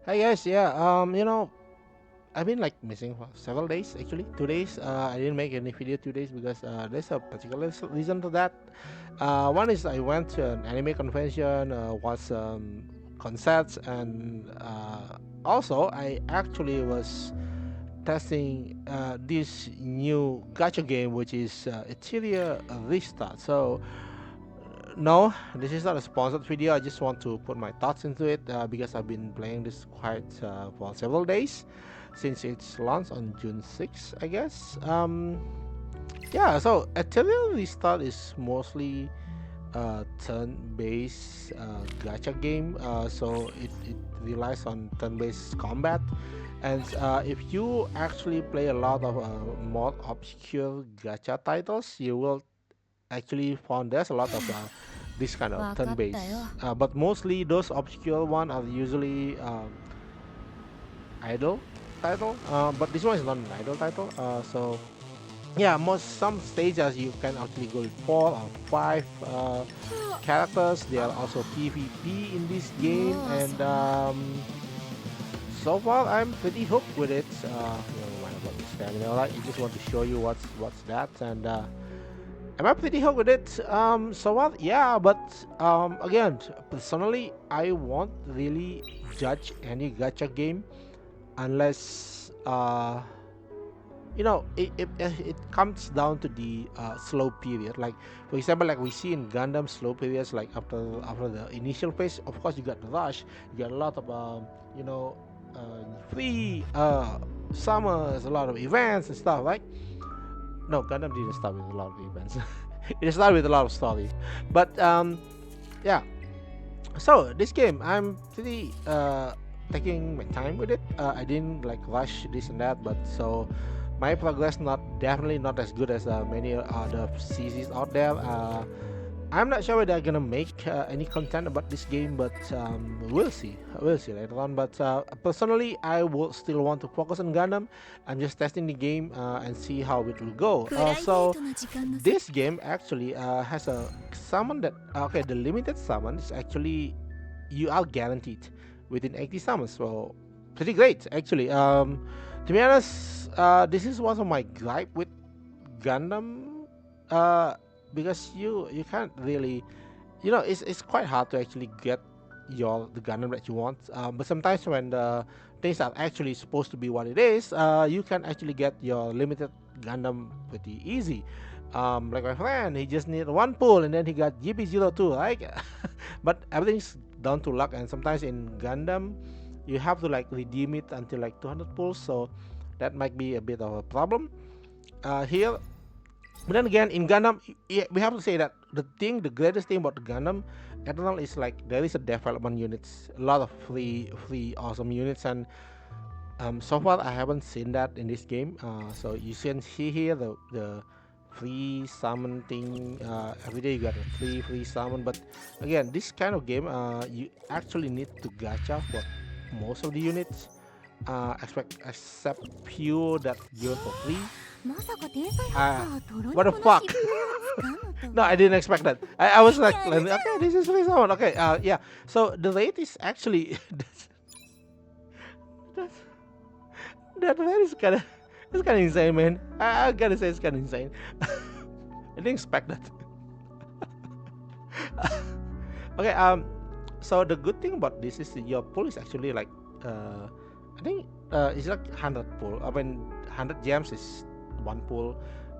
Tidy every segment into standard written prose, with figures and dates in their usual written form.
Hey guys, yeah, I've been like missing for several days actually. 2 days. I didn't make any video 2 days because there's a particular reason to that. One is I went to an anime convention, watched some concerts, and also I actually was testing this new gacha game, which is Etheria Restart. So no, this is not a sponsored video. I just want to put my thoughts into it because I've been playing this quite for several days since its launch on June 6th, I guess. Yeah, so Ethereal Restart is mostly a turn-based gacha game. So it relies on turn-based combat. And if you actually play a lot of more obscure gacha titles, you will actually found there's a lot of this kind of わかったよ。turn-based, but mostly those obscure one are usually idle title. But this one is not an idle title. So yeah, most some stages you can actually go with 4 or 5 characters. There are also PvP in this game, もう and そんな。so far I'm pretty hooked with it. Never mind about the stamina. Right, I just want to show you what's that, and am I pretty hooked with it? So what? Yeah, but again, personally, I won't really judge any gacha game unless it comes down to the slow period. Like for example, like we see in Gundam slow periods, like after the initial phase. Of course, you got the rush. You got a lot of you know free summers, a lot of events and stuff, right? No, Gundam didn't start with a lot of events. It started with a lot of stories. But yeah. So this game, I'm pretty taking my time with it. I didn't like rush this and that, but so my progress not definitely not as good as many other CCs out there. I'm not sure whether they're gonna make any content about this game, but we'll see. We'll see later on. But personally, I will still want to focus on Gundam. I'm just testing the game and see how it will go. プライベー So トな時間のせ。this game actually has a summon that okay. The limited summon is actually you are guaranteed within 80 summons. So pretty great actually. To be honest, this is one of my gripe with Gundam. Uh, because you can't really it's quite hard to actually get the Gundam that you want. But sometimes when the things are actually supposed to be what it is, you can actually get your limited Gundam pretty easy. Like my friend, he just needed one pull and then he got GP02, right? But everything's down to luck, and sometimes in Gundam, you have to like redeem it until like 200 pulls, so that might be a bit of a problem. Here, but then again, in Gundam, we have to say that the greatest thing about the Gundam Eternal is like there is a development units, a lot of free awesome units, and so far I haven't seen that in this game. So you can see here the free summon thing. Every day you got a free summon, but again, this kind of game, you actually need to gacha for most of the units. Except pure that given for free. まさか天才ハ Uh, ッカートロニ what the コの fuck? 私物を使うのと No, は。I didn't expect that. I was like, やる okay, this is free summon. Okay, yeah. So the rate is actually that's, that rate is kind of it's kind of insane, man. I gotta say it's kind of insane. I didn't expect that. Okay, so the good thing about this is your pull is actually like I think it's like 100 pull. I mean 100 gems is one pull,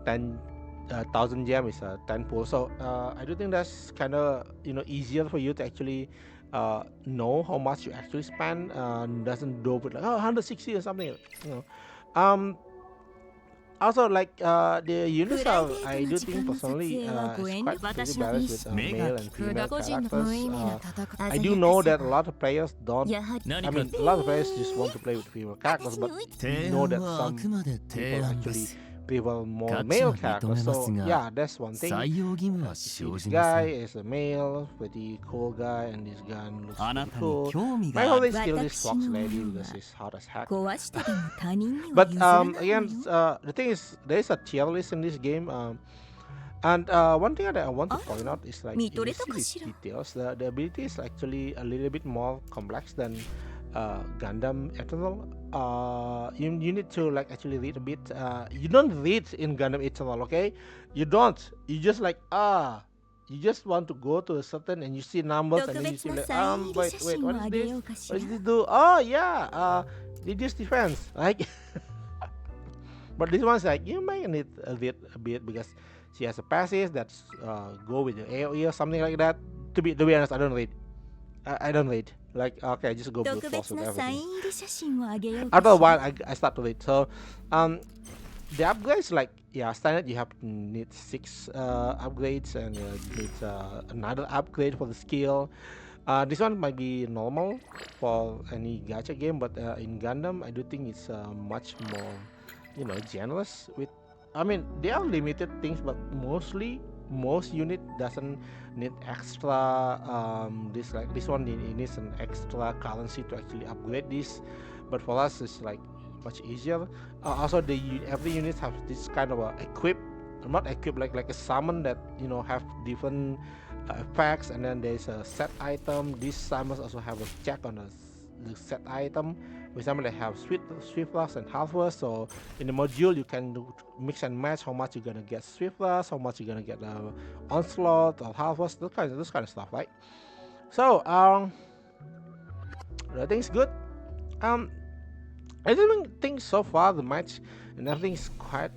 10,000 gem is a 10 pull. So I do think that's kind of easier for you to actually know how much you actually spend. Doesn't do with like 160 or something. You know. Um, Also, like the プ units ライ are, ベート I な do 時 think 間の撮 personally 影はご is 遠慮 quite pretty 私の balanced ミ with ス male and 普 female 段個人の characters. 無意味な戦い I 鮮 do や know かさ that a lot of players don't. やはり I 何か mean, a lot of players just want to play with female characters, 私 but に浮いて we 提 know 案 that はあ some くまで people 提案で actually す prefer more 価値 male は認 characters. めます So が yeah, that's one thing. 採用義務は You see 生 this じませ guy ん is a male, pretty cool guy, and this gun looks あな pretty たに cool. 興味 My があ favorite る is still this 私 fox の lady もの because は she's hot as heck. 壊してでも他人には But 譲らないの again, よ the thing is, there is a tier list in this game. And one thing that I want to あ point out is like 見 if と you れた see か the しら details, the ability is actually a little bit more complex than Gundam Eternal, you need to like actually read a bit. You don't read in Gundam Eternal, okay? You don't. You just like you just want to go to a certain and you see numbers and 特 then you 別 see な like サイン入り wait 写 wait 真 what を is あげ this? ようかし What ら does this do? Oh yeah, reduce defense, like. But this one's like you might need a bit because she has a passive that's go with the AOE or something like that. To be honest, I don't read. I don't read. Like okay, I just go brute 特 force 別 with なサイ everything. ン入り写真をあげようか After a しら while, I start to read. So, um, the upgrades like yeah, standard you have need 6 upgrades and you need another upgrade for the skill. This one might be normal for any gacha game, but in Gundam, I do think it's much more, generous with. I mean, they are limited things, but mostly most unit doesn't need extra. This like this one it needs an extra currency to actually upgrade this, but for us it's like much easier. Also, every unit have this kind of equip, not equip like a summon that have different effects, and then there's a set item. These summons also have a check on the set item. For example, they have swift blast and half burst. So in the module, you can mix and match how much you're gonna get swift blast, how much you're gonna get onslaught or half burst, those kind of stuff, right? So I think it's good. Um, I don't think so far the match and everything is quite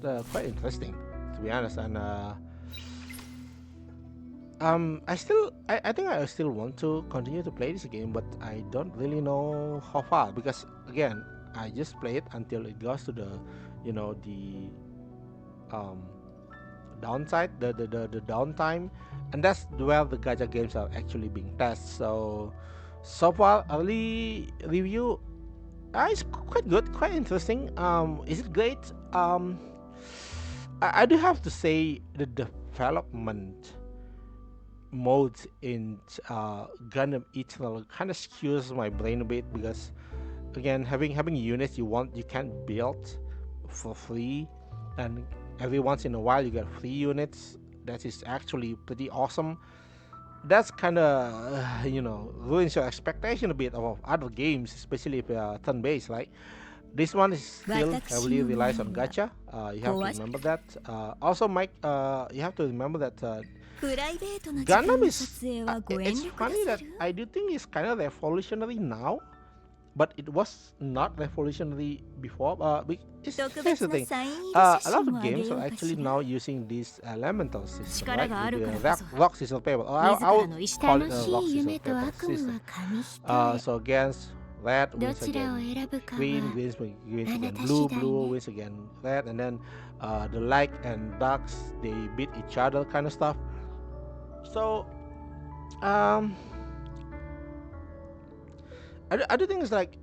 interesting, to be honest. And I think I still want to continue to play this game, but I don't really know how far because again, I just play it until it goes to the um downside, the downtime, and that's where the gacha games are actually being tested. So far, early review, it's quite good, quite interesting. Is it great? I do have to say the development modes in Gundam Eternal kind of skews my brain a bit because again having units you can't build for free, and every once in a while you get free units that is actually pretty awesome. That's kind of ruins your expectation a bit of other games, especially if turn based, right? This one is still 私 heavily の relies 前 on は gacha. You have to 壊し remember that. Also, Mike, you have to remember that プライベートな時間 Gundam の is 撮影はご遠 it's 慮くだ funny さ that る I do think it's kind of revolutionary now, but it was not revolutionary before. 特 Here's 別 the な thing. サイン入り A 写 lot 真 of をあげ games よ are うか actually し now ら using this elemental system, 力 right? があ With る the からこそ rock system paper. I 自ら would の意志 call 楽 it a し rock い system 夢と paper 悪夢 system. は紙一重 So against red ど wins ちらを again 選ぶか green, は wins あな again た blue, 次第 blue ね wins again red, and then the light and darks they beat each other kind of stuff. So um I do think it's like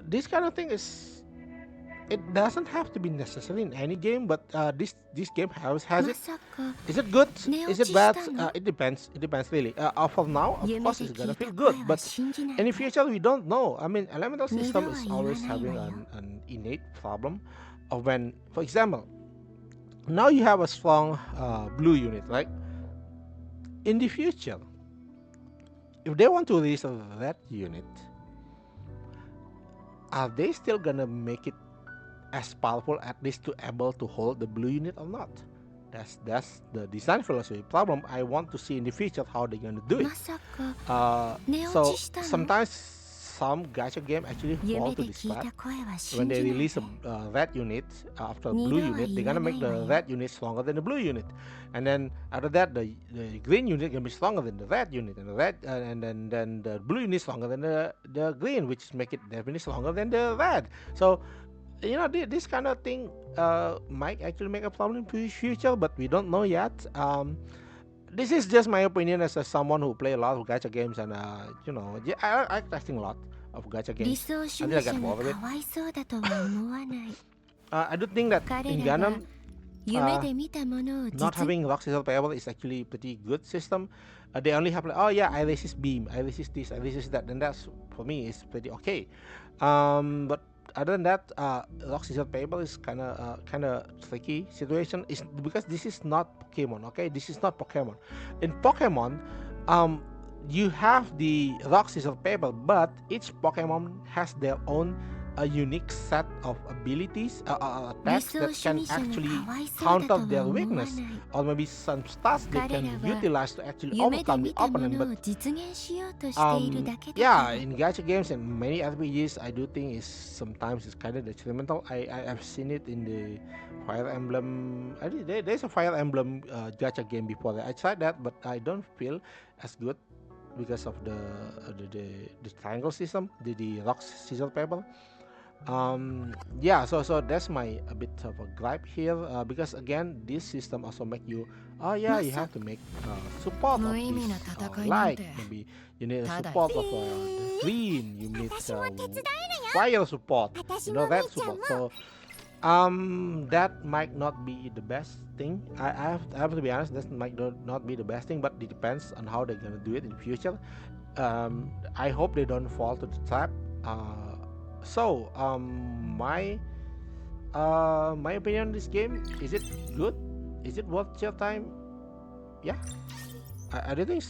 this kind of thing is it doesn't have to be necessary in any game, but this game has ま it. さか Is it good? 寝 Is 落 it ちし bad? たの It depends. It depends really. For now, of 夢 course, で it's 聞 gonna いた feel 声 good, は but 信じない in the わ future we don't know. I mean, elemental 二 system 度は is 言わ always ない having わよ an innate problem of when, for example, now you have a strong blue unit, right? In the future, if they want to release a red unit, are they still gonna make it as powerful at least to able to hold the blue unit or not? That's the design philosophy problem. I want to see in the future how they're gonna do it. まさか 寝落 So ちしたの sometimes some gacha game actually fall 夢 to で this 聞い trap. た声は When 信 they じない release で a red unit after a 二 blue 度は unit, they're 言わ gonna な make いわ the よ red unit stronger than the blue unit, and then after that the green unit gonna be stronger than the red unit, and the red and then the blue unit stronger than the green, which make it definitely stronger than the red. So this kind of thing might actually make a problem in future, but we don't know yet. This is just my opinion as someone who play a lot of gacha games, and yeah, I like testing a lot of gacha 理 games 想主 until I 義者 get が bored of it. かわいそうだとは思わない I do think that 彼 in らが Gundam, 夢で見たものを not 実 having rock system playable is actually a pretty good system. They only have like, oh yeah, I resist beam, I resist this, I resist that, and that's for me is pretty okay. But other than that, rock scissors paper is kind of tricky situation. Is because this is not Pokemon. Okay, this is not Pokemon. In Pokemon, um, you have the rock scissors paper, but each Pokemon has their own a unique set of abilities, attacks that can actually counter their weakness, or maybe some stats they can utilize to actually overcome the opponent. But yeah, in gacha games and many RPGs, I do think is sometimes it's kind of detrimental. I have seen it in the Fire Emblem. There's a Fire Emblem gacha game before that. I tried that, but I don't feel as good because of the triangle system, the rock scissors paper. Yeah, so that's my a bit of a gripe here, because again this system also make you, oh yeah, you have to make support of this, like maybe you need a support of the green, you need fire support, red support. So that might not be the best thing. I have to be honest, that might not be the best thing, but it depends on how they're gonna do it in the future. I hope they don't fall to the trap. So my opinion on this game, is it good? Is it worth your time? Yeah, I do think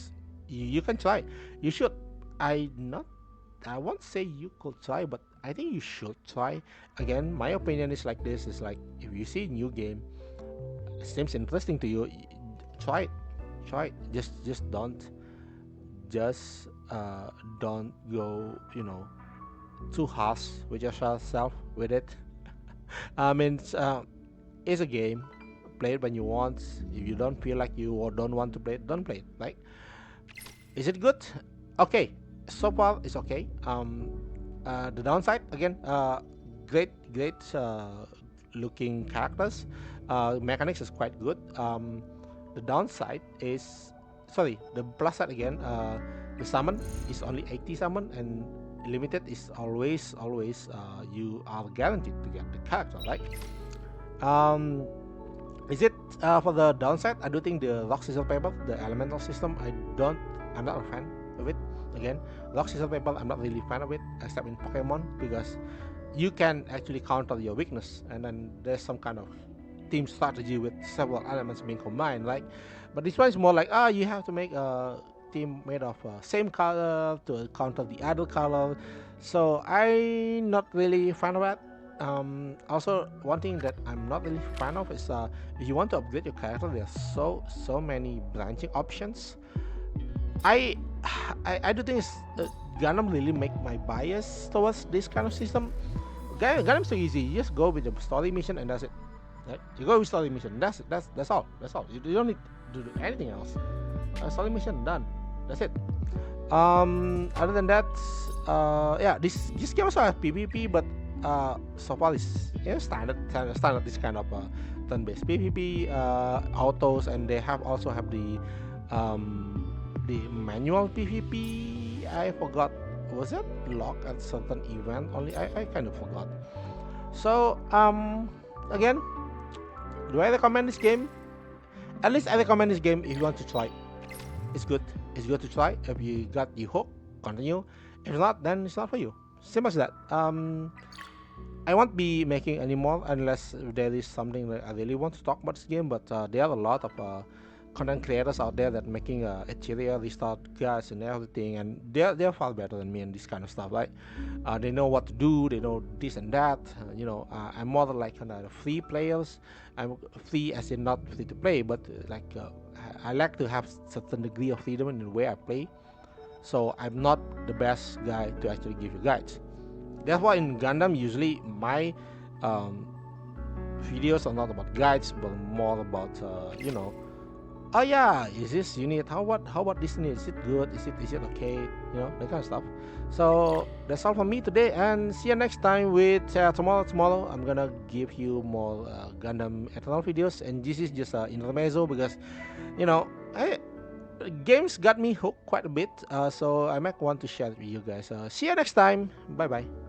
you can try. You should. I not. I won't say you could try, but I think you should try. Again, my opinion is like this: is like if you see a new game, seems interesting to you, try it. Try it. Just don't go too harsh with yourself with it. I mean, it's a game. Play it when you want. If you don't feel like you or don't want to play it, don't play it. Right? Is it good? Okay. So far, it's okay. The downside again, great looking characters. Mechanics is quite good. The downside is, sorry, the plus side again. The summon is only 80 summon, and limited is always you are guaranteed to get the character, right? Um, is it for the downside? I do think the rock scissors paper, the elemental system, I'm not a fan of it. Again, rock scissors paper, I'm not really a fan of it, except in Pokemon, because you can actually counter your weakness, and then there's some kind of team strategy with several elements being combined, right? But this one is more like, you have to make a team made of same color to counter the other color. So I'm not really a fan of that. Also, one thing that I'm not really a fan of is, if you want to upgrade your character, there's so many branching options. I I do think Gundam really make my bias towards this kind of system. Gundam's so easy. You just go with the story mission and that's it. Right? You go with story mission. That's all. That's all. You don't need to do anything else. Story mission done. That's it. Other than that, yeah, this game also has PvP, but so far it's standard this kind of turn-based PvP autos, and they also have the manual PvP. I forgot, was it locked at certain event only? I kind of forgot. So again, do I recommend this game? At least I recommend this game if you want to try. It's good. It's good to try. If you got the hook, continue. If not, then it's not for you. Simple as that. I won't be making any more unless there is something that I really want to talk about this game. But there are a lot of content creators out there that making Etheria Restart guys and everything, and they're far better than me in this kind of stuff, right? They know what to do, they know this and that. I'm more like kind of free players. I'm free as in not free to play, but I like to have certain degree of freedom in the way I play. So I'm not the best guy to actually give you guides. Therefore, in Gundam, usually my videos are not about guides, but more about oh yeah, is this unit, how about this unit, is it good, is it okay, that kind of stuff. So that's all from me today, and see you next time with tomorrow I'm gonna give you more Gundam Eternal videos, and this is just intermezzo because games got me hooked quite a bit, so I might want to share it with you guys. See you next time. Bye bye.